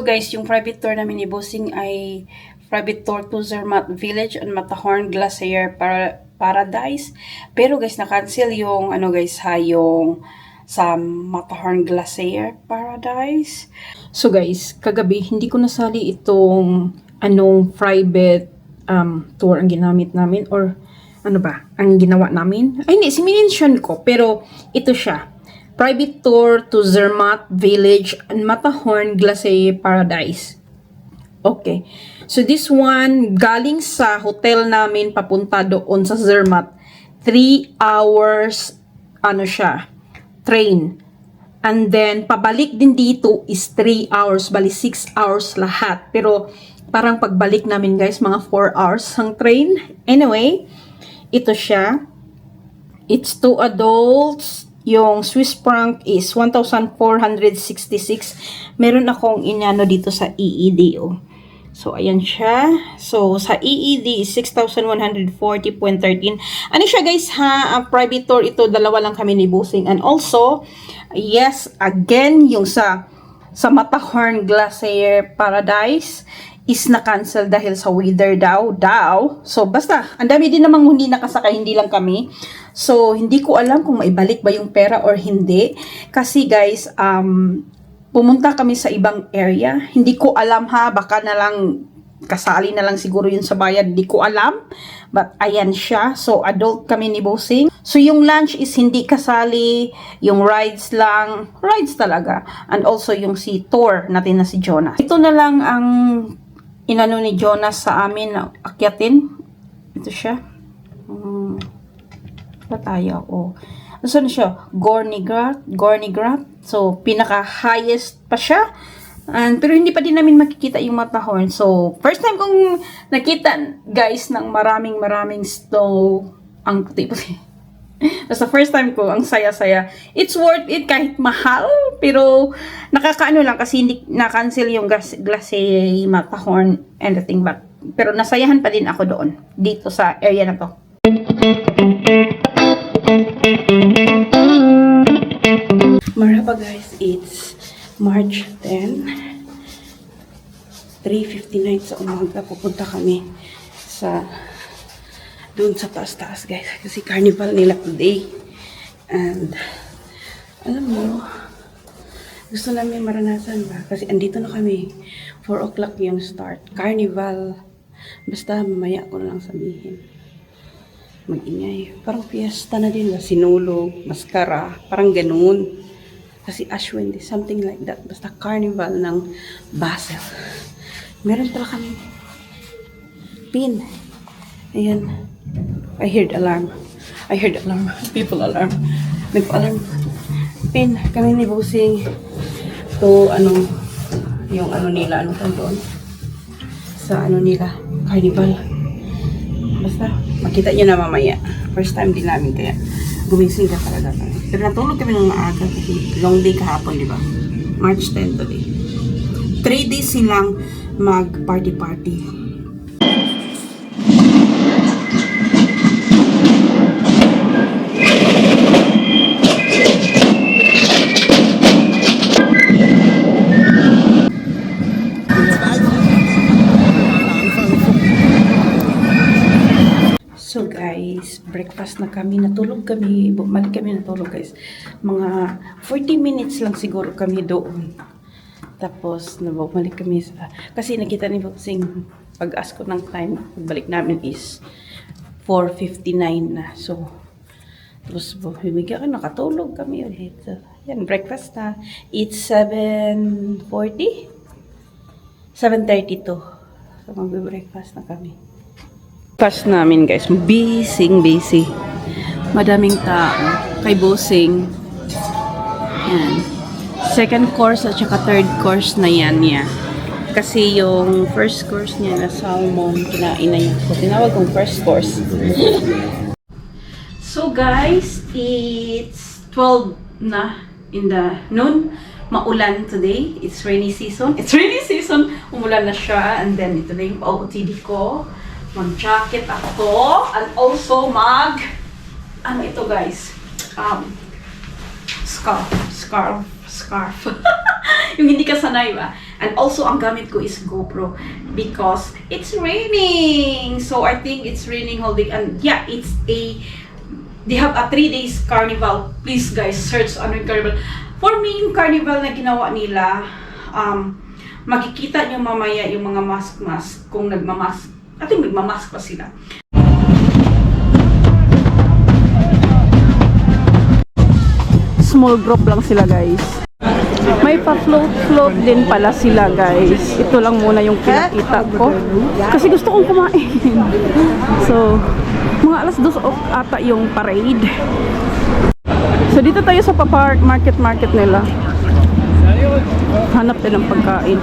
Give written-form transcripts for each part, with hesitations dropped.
So guys, yung private tour namin ni Bossing ay private tour to Zermatt Village and Matterhorn Glacier Paradise. Pero guys, na-cancel yung guys yung sa Matterhorn Glacier Paradise. So guys, kagabi hindi ko nasali itong private tour ang ginamit namin or ang ginawa namin. Ay hindi, siminensyon ko pero ito siya. Private tour to Zermatt Village and Matterhorn Glacier Paradise. Okay. So this one, galing sa hotel namin papunta doon sa Zermatt. 3 hours, train. And then, pabalik din dito is 3 hours. Bali, 6 hours lahat. Pero, parang pagbalik namin guys, mga 4 hours ang train. Anyway, ito siya. It's 2 adults. Yung Swiss franc is 1,466. Meron akong inano dito sa EED. Oh. So, ayan siya. So, sa EED is 6,140.13. Ano siya guys ha? Private tour ito. Dalawa lang kami ni Bossing. And also, yes, again, yung sa Matterhorn Glacier Paradise is na-cancel dahil sa weather daw. So, basta, ang dami din namang hindi nakasakay, hindi lang kami. So, hindi ko alam kung maibalik ba yung pera or hindi. Kasi guys, pumunta kami sa ibang area. Hindi ko alam ha, baka na lang, kasali na lang siguro yun sa bayad. Hindi ko alam. But, ayan siya. So, adult kami ni Bossing. So, yung lunch is hindi kasali. Yung rides lang. Rides talaga. And also, yung si tour natin na si Jonas. Ito na lang ang inano ni Jonas sa amin na akyatin. Ito siya. Tayo. Oh. Saan siya? Gornigrat. So, pinaka-highest pa siya. Pero hindi pa din namin makikita yung Matterhorn. So, first time kong nakita, guys, ng maraming snow. Ang puti-puti. Basta first time ko, ang saya-saya. It's worth it kahit mahal. Pero, nakakaano lang kasi hindi na-cancel yung Glacier, Matterhorn, anything. Pero nasayahan pa din ako doon. Dito sa area na to. Marhaba guys, it's March 10, 3:59 sa umaga. Pupunta kami sa doon sa taas-taas guys, kasi carnival nila today. And alam mo, gusto namin maranasan ba, kasi andito na kami, 4 o'clock yung start, carnival. Basta mamaya ko na lang sabihin, mag-ingay. Parang fiesta na din ba? Sinulog, maskara, parang ganun. Kasi Ash Wednesday, something like that. Basta carnival ng Basel. Meron pala kami pin. Ayan. I heard alarm. People alarm. Nagpa-alarm. Pin. Kami ni Bossing. To, yung nila, doon? Sa nila, carnival. Basta, makita nyo na mamaya. First time din namin kaya gumising ka talaga. Pero natulog kami ng maaga kasi long day kahapon, di ba? March 10 today. 3 days silang mag-party. So guys, breakfast na kami, natulog guys. Mga 40 minutes lang siguro kami doon. Tapos, bumalik kami kasi nakita ni Bossing, pag-ask ko ng time, pagbalik namin is 4:59 na. So, tapos, nakatulog kami ulit. So, yan, breakfast na. It's 7:40? 7:32. So, magbe-breakfast na kami. Pass namin guys, busy. Madaming tao kay Bossing. Yan. Second course at saka third course na yan niya. Kasi yung first course niya na salmon, kinain na niya. So, tinawag kong first course. So guys, it's 12 na in the noon. Maulan today. It's rainy season. Umulan na siya. And then ito na yung OOTD ko. Mag-jacket ako. And also ito guys? Scarf. Yung hindi ka sanay ba? And also, ang gamit ko is GoPro because it's raining. So, I think it's raining whole day. And yeah, they have a 3 days carnival. Please guys, search ano yung carnival. For me, yung carnival na ginawa nila, makikita nyo mamaya yung mga mask kung nagmamask. I think nagmamask pa sila. Small group lang sila guys. May pa-float din pala sila guys. Ito lang muna yung pinakita ko. Kasi gusto kong kumain. So, mga alas 2 ata yung parade. So, dito tayo sa market nila. Hanap din ng pagkain.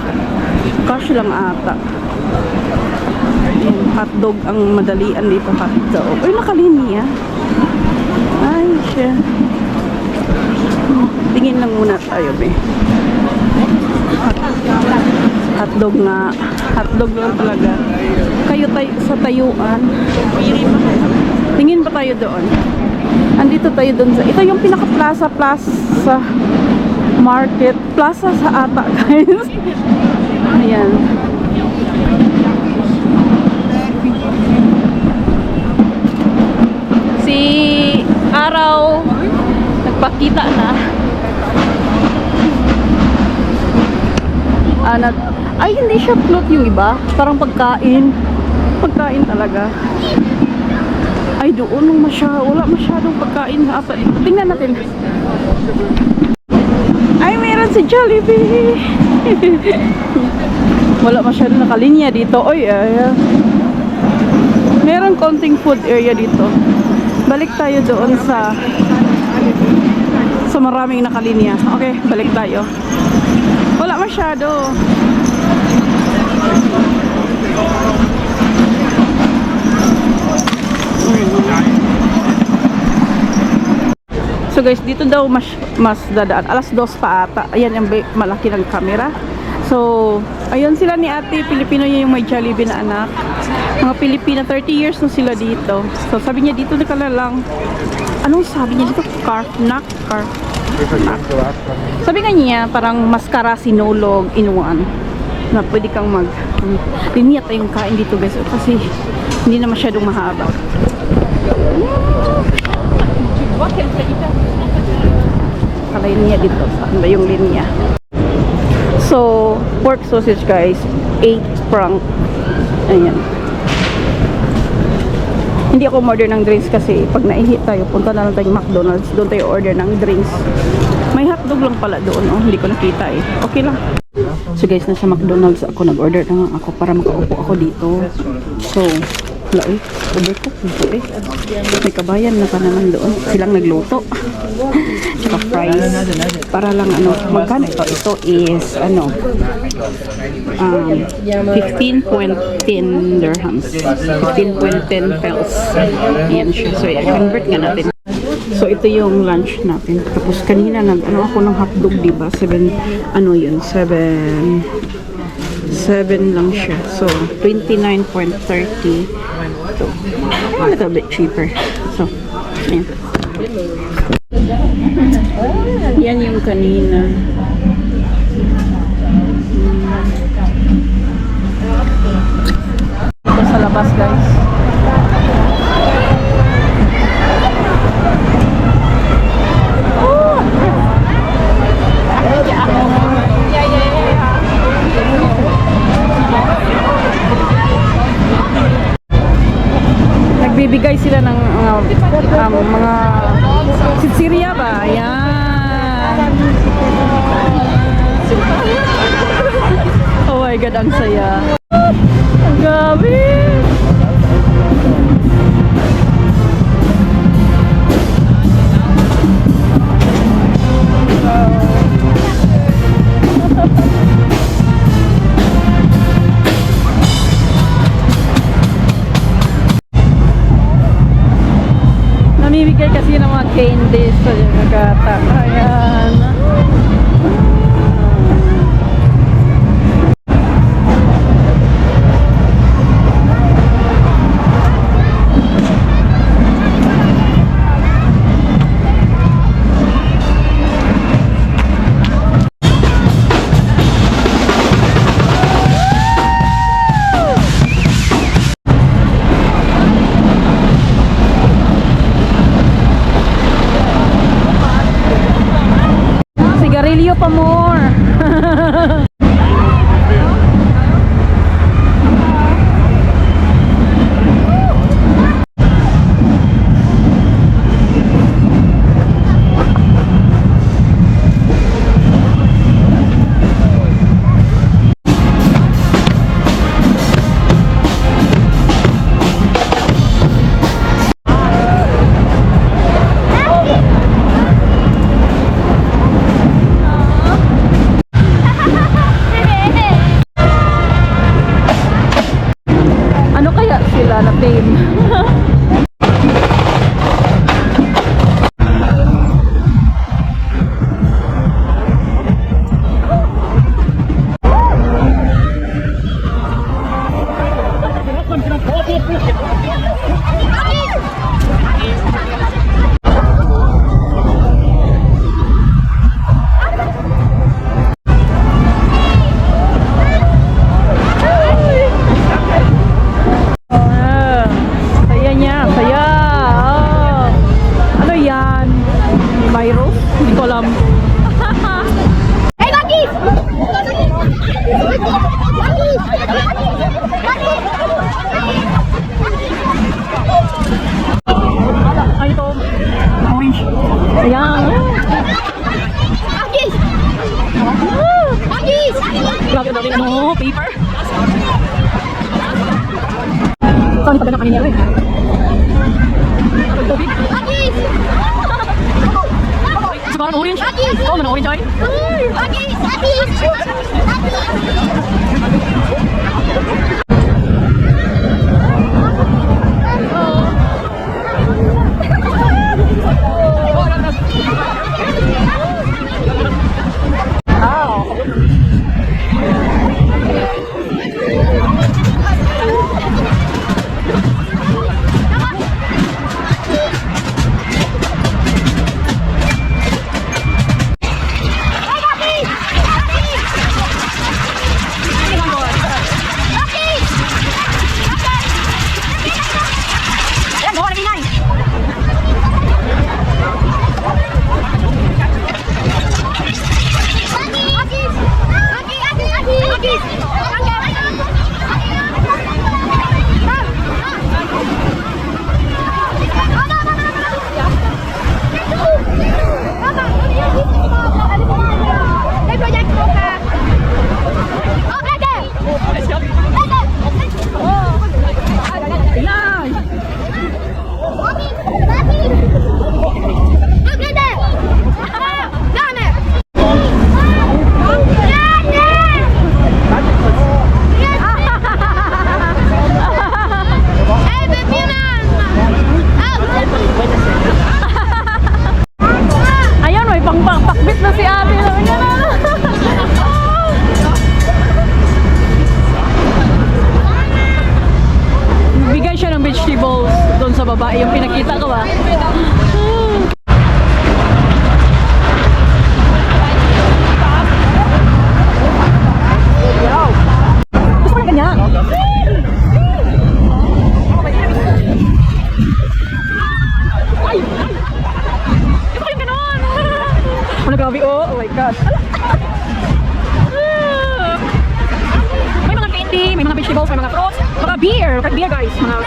Cash lang ata. Yung hotdog ang madalian dito, hotdog. Uy, nakalinya. Ay, siya. Tingin lang muna tayo, be. Hotdog nga. Hotdog lang talaga. Kayo tayo sa tayuan. Tingin pa tayo doon. Andito tayo doon sa... Ito yung pinaka-plaza market. Plaza sa ata, guys. Ayan. Si Araw nagpakita na. Ay, hindi siya float yung iba. Parang pagkain. Pagkain talaga. Ay, doon wala masyadong pagkain. Tingnan natin. Ay, meron si Jollibee. Wala masyadong nakalinya dito. Oy, meron konting food area dito. Balik tayo doon sa maraming nakalinya. Okay, balik tayo. Wala masyado. So guys, dito daw mas dadaan. Alas 2 pa ata. Ayan yung malaki ng camera. So, ayun sila ni ate. Pilipino niya yung may Jollibee na anak. Mga Pilipina, 30 years na sila dito. So, sabi niya dito na ka lang. Anong sabi niya dito? Carf. Sabi nga niya, parang maskara sinulog in one. Na pwede kang linya tayong kain dito guys. Kasi hindi na masyadong mahaba. Kalay niya dito. Saan ba yung linya? So, pork sausage guys. 8 franc. Ayan. Hindi ako order ng drinks kasi pag naihi tayo, punta na lang tayong McDonald's. Doon tayo order ng drinks. May hotdog lang pala doon. Oh, hindi ko nakita eh. Okay lang. So guys, nasa McDonald's ako. Nag-order na ako para makaupo ako dito. So, wala eh. Order ko. May kabayan na pa naman doon. Silang nagluto. Tsaka fries. Para lang magkano ito? Ito is 15.10 dirhams. 15.10 pels. Ayan siya. So, i-convert nga natin. So, ito yung lunch natin. Tapos, kanina ako ng hotdog, diba? 7 lang siya. So, 29.30. So, a little bit cheaper. So, ayan. Yan yung kanina. Ito sa labas, guys. Nagbibigay sila ng mga sitsirya ba? Ayan. Oh my God, ang saya. Ang gabi. Namimigay kasi ng mga candies sa mga bata. Ayan. pa more. Ano kaya sila na team? Saya niya, saya. Oh. Ano yan? Virus? Hindi ko alam. Hey, Bagis! Ay, ito. Orange. Ayan. Bagis! Bagis! Grabe na rin ano, paper. Saan pa ganang kanina rin? Tubig. Bagis! Siguro orange. Oo, na orange ay. Bagis! Bagis! Ayan, may pakbit na si ate. Bigay siya ng vegetables doon sa babae. Yung pinakita ko ba? Gusto ko na ganyan. Gusto ko yung ganon. Ano grabe, oh my God. May mga candy, may mga vegetables, may mga fruits, mga beer, beer guys. Mga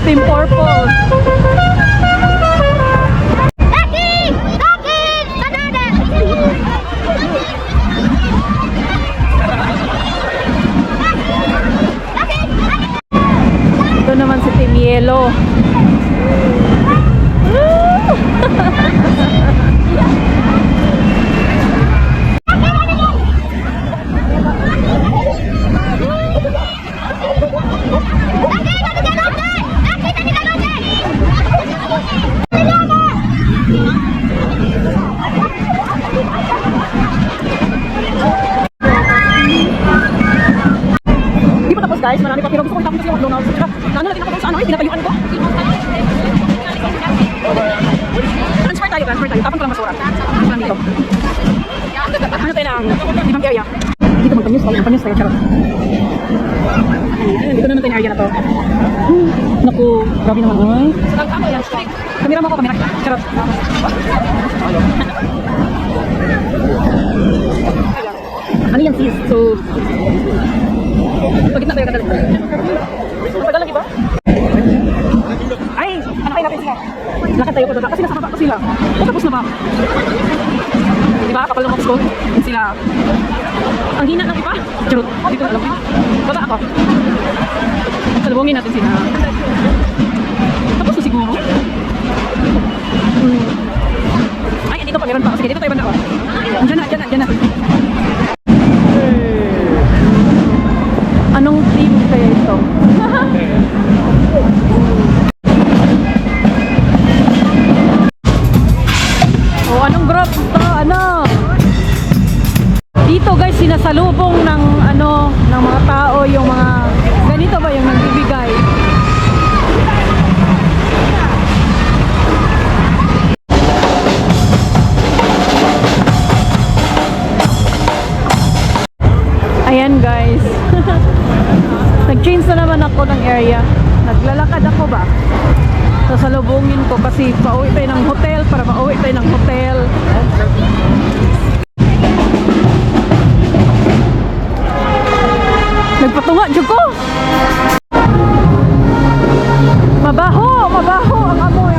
Team Purple. Ito naman si Team Yellow. guys, marami pa. Pero gusto ko itapon kasi yung McDonald's. Tsaka, ano natin ako doon sa ano, pinatayuan ko. Transfer tayo. Tapon ko lang basura. Tapon lang dito. Ano tayo ng ibang area? Dito magpanyos tayo, charot. Ayan, dito naman tayo yung area na to. Naku, grabe naman. Ay. Kamera mo ako, charot. Ano yan sis? So, pagkita tayo katalit. Matagal lagi ba? Ay, hanapin natin sila. Lakad tayo pa kasi nasa baba pa sila. O tapos na ba? Diba? Kapal ng box ko. Yan sila. Ang hina ng iba. Charot. Dito na alam ko. Baba ako. Salubungin natin sila. Tapos na siguro. Ay, dito pa meron pa. Sige, dito tayo banda. Diyan na. Anong team kaya ito? Oh, anong group to? Ano? Dito guys, sinasalubong ng ng mga tao yung mga ganito ba yung nagbibigay? Ayan guys. Nag-change na naman ako ng area. Naglalakad ako ba? Sasalubungin ko kasi pauwi tayo ng hotel para mauwi tayo ng hotel. Nagpatunga dyan ko. Mabaho ang amoy.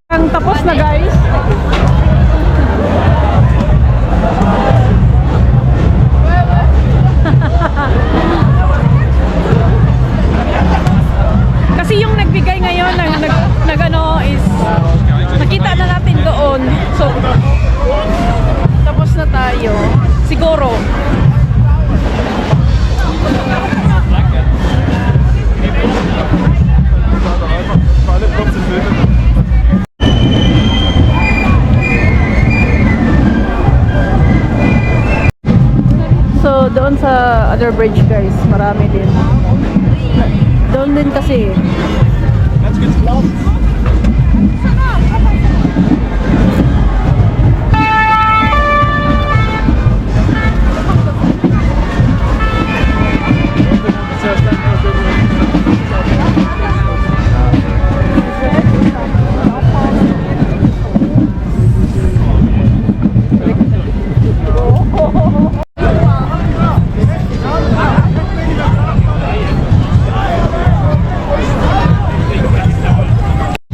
Ang tapos na guys. Kasi yung nagbigay ngayon nag-ano is nakita na natin doon. So tapos na tayo. Siguro. So doon sa other bridge guys, marami din. Doon din kasi.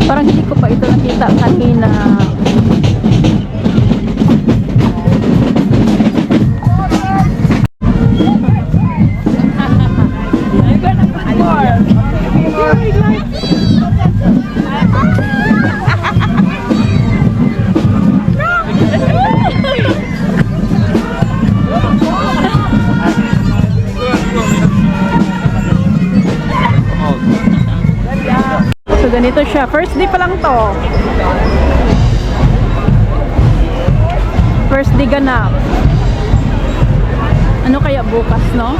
Parang hindi ko pa ito nakita kanina. So ganito siya. First day pa lang to. First day ganap. Ano kaya bukas, no?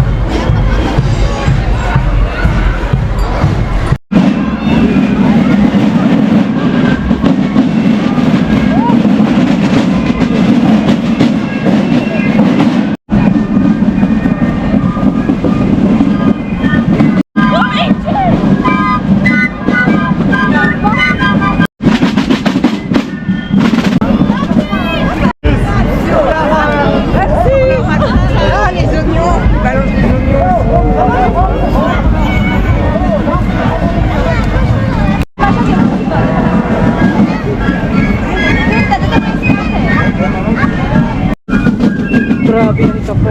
Grabe yung kapo.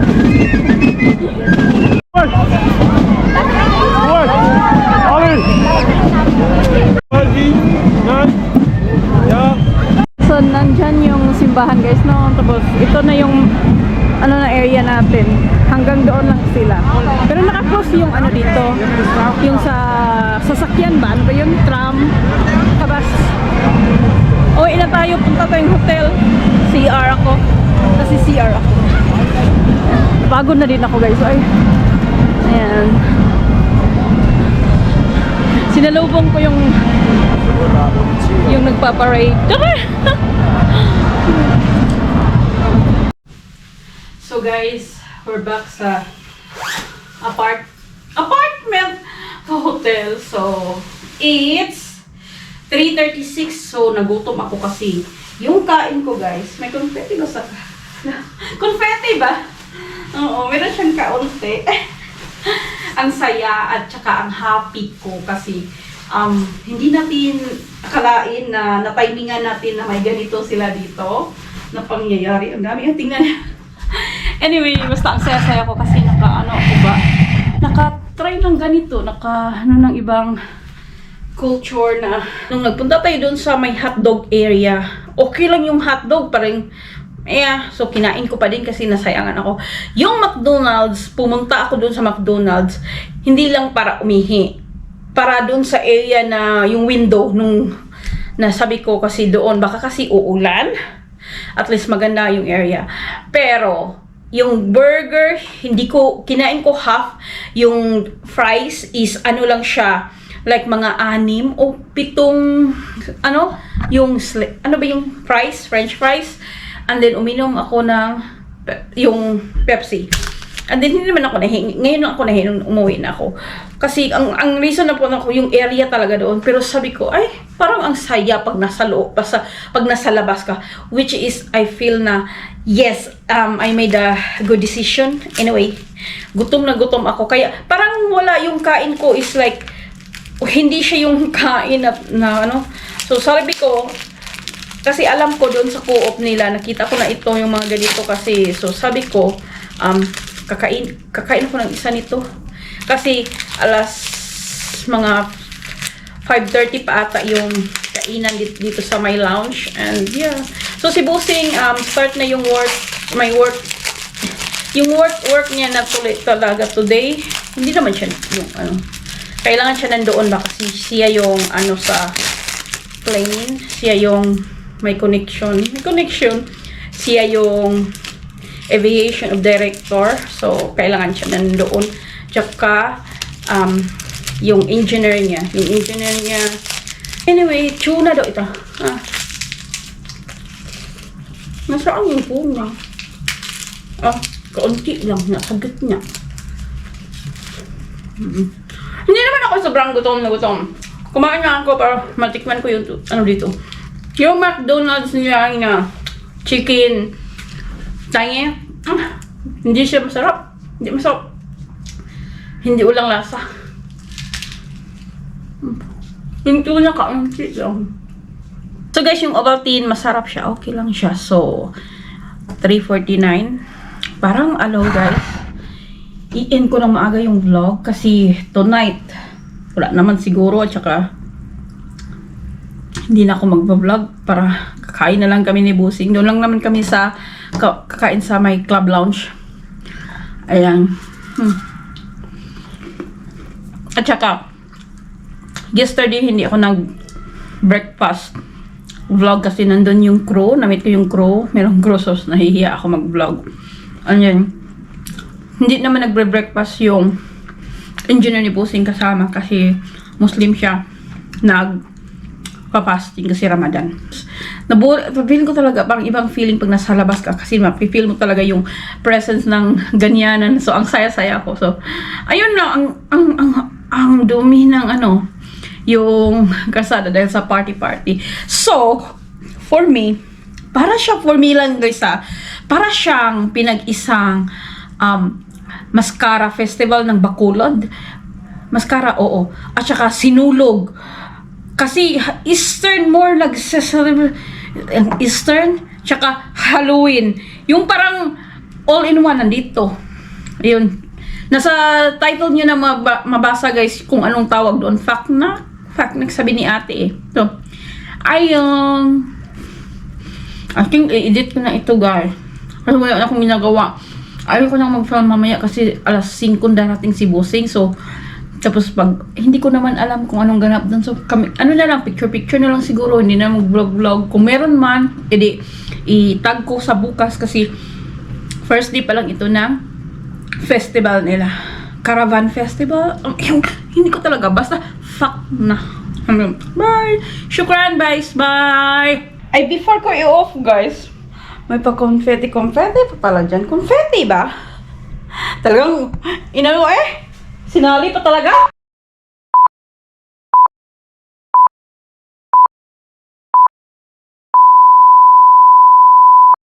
So nandyan yung simbahan guys, no? Tapos ito na yung na area natin. Hanggang doon lang sila. Pero naka-close yung dito. Yung sa sasakyan ba? Ano ba yun? Tram? Kabas. Uwi na tayo. Punta tayong hotel. CR ako. Pagod na din ako guys. Ay. Ayan. Sinalubong ko yung nagpaparade. So guys, we're back sa apartment hotel. So, it's 3:36. So, nagutom ako kasi yung kain ko guys, may confetti ba sa... confetti ba? Oo, meron siyang kaunti. Ang saya at saka ang happy ko kasi hindi natin akalain na natimingan natin na may ganito sila dito na pangyayari. Ang dami yung tingnan. Anyway, basta ang saya-saya ko kasi naka-try ng ganito, ng ibang culture na nung nagpunta tayo doon sa may hotdog area, okay lang yung hotdog, parang so kinain ko pa din kasi nasayangan ako. Yung McDonald's, pumunta ako doon sa McDonald's, hindi lang para umihi, para doon sa area na yung window nung nasabi ko kasi doon, baka kasi uulan, at least maganda yung area. Pero yung burger, kinain ko half. Yung fries is lang siya, like mga 6 o 7, yung fries, French fries. And then uminom ako ng yung Pepsi. And then hindi naman ako nahingi. Ngayon ako nahingi nung umuwi na ako. Kasi ang reason na po ako yung area talaga doon. Pero sabi ko, ay, parang ang saya pag nasa loob, pag nasa labas ka. Which is, I feel na, yes, I made a good decision. Anyway, gutom na gutom ako. Kaya parang wala yung kain ko is like, hindi siya yung kain na So sabi ko, kasi alam ko doon sa co-op nila, nakita ko na ito yung mga ganito kasi. So sabi ko, kakain ko ng isa nito. Kasi mga 5:30 pa ata yung kainan dito sa my lounge. And yeah. So si Busing, start na yung work niya na tuloy talaga today. Hindi naman siya yung kailangan siya nandoon ba kasi siya yung sa plane, siya yung may connection. Siya yung aviation of director. So, kailangan siya nandoon. Tsaka, yung engineer niya. Anyway, tuna daw ito. Nasaan yung phone niya? Kaunti lang. Nakagat niya. Hindi naman ako sobrang gutom na gutom. Kumain na ako para matikman ko yung dito. Yung McDonald's nila na chicken tangi, hindi siya masarap. Hindi masarap. Hindi ulang lasa. Yung tuna kaunti lang. So guys, yung Ovaltine, masarap siya. Okay lang siya. So, 3:49. Parang guys. I-end ko ng maaga yung vlog kasi tonight, wala naman siguro at saka hindi na ako magpa-vlog para kakain na lang kami ni Busing. Doon lang naman kami sa kakain sa my club lounge. Ayan. At saka yesterday hindi ako nag-breakfast vlog kasi nandun yung crew. Namit ko yung crew. Merong crew sauce. Nahihiya ako mag-vlog. Ayan. Hindi naman nagbre-breakfast yung engineer ni Busing kasama kasi Muslim siya. Papasting kasi Ramadan. Feel ko talaga parang ibang feeling pag nasa labas ka kasi mapifeel mo talaga yung presence ng ganyanan. So ang saya-saya ko. So ayun lang ang dumi ng yung kasada dahil sa party. So for me lang guys para siyang pinag-isang mascara festival ng Bacolod. Mascara, oo. At saka sinulog. Kasi Eastern more nag-celebrate Eastern, tsaka Halloween. Yung parang all-in-one nandito. Ayun. Nasa title nyo na mabasa guys kung anong tawag doon. Fact nagsabi ni ate So, ayun. I think i-edit ko na ito guys. Kasi wala na akong ginagawa. Ayaw ko nang mag-film mamaya kasi 5:00 darating si Busing. So, tapos hindi ko naman alam kung anong ganap doon. So, kami, na lang, picture na lang siguro. Hindi na mag-vlog. Kung meron man, edi, i-tag ko sa bukas kasi First day pa lang ito ng festival nila. Caravan Festival. Hindi ko talaga. Basta, fuck na. Bye! Shukran, guys! Bye! Ay, before ko i-off, guys, may pa-confetti pa pala dyan. Confetti ba? Talagang, sinali pa talaga?